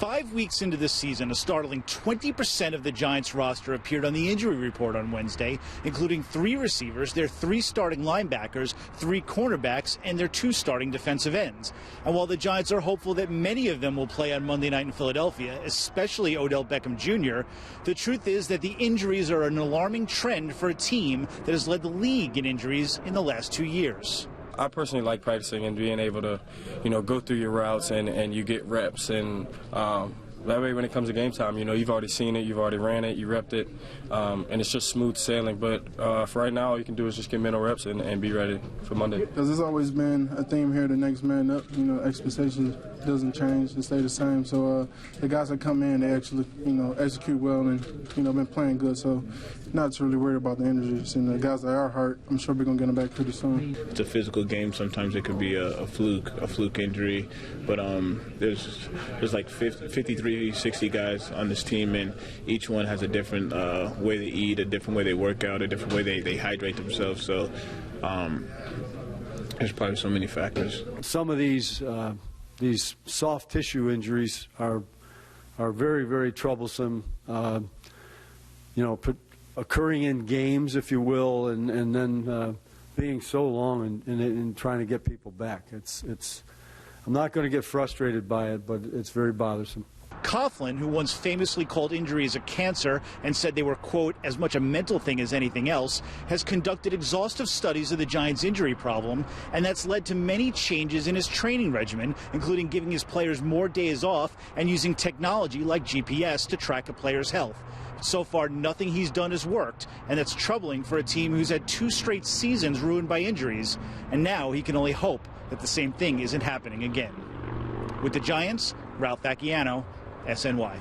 5 weeks into this season, a startling 20% of the Giants roster appeared on the injury report on Wednesday, including 3 receivers, their 3 starting linebackers, 3 cornerbacks, and their 2 starting defensive ends. And while the Giants are hopeful that many of them will play on Monday night in Philadelphia, especially Odell Beckham Jr., the truth is that the injuries are an alarming trend for a team that has led the league in injuries in the last 2 years. I personally like practicing and being able to, go through your routes and you get reps. And that way when it comes to game time, you've already seen it, you've already ran it, you repped it, and it's just smooth sailing. But for right now, all you can do is just get mental reps and be ready for Monday. Because there's always been a theme here, the next man up. Expectations doesn't change, they stay the same. So the guys that come in, they actually, execute well and, been playing good. So not really worried about the injuries. And the guys that are hurt, I'm sure we're going to get them back pretty soon. It's a physical game. Sometimes it could be a fluke injury. But there's like 53, 60 guys on this team, and each one has a different way they eat, a different way they work out, a different way they hydrate themselves. So there's probably so many factors. Some of these soft tissue injuries are very, very troublesome. Occurring in games, if you will, and then being so long and trying to get people back. I'm not going to get frustrated by it, but it's very bothersome. Coughlin, who once famously called injuries a cancer and said they were, quote, as much a mental thing as anything else, has conducted exhaustive studies of the Giants' injury problem, and that's led to many changes in his training regimen, including giving his players more days off and using technology like GPS to track a player's health. So far, nothing he's done has worked, and that's troubling for a team who's had 2 straight seasons ruined by injuries, and now he can only hope that the same thing isn't happening again. With the Giants, Ralph Vacchiano, SNY.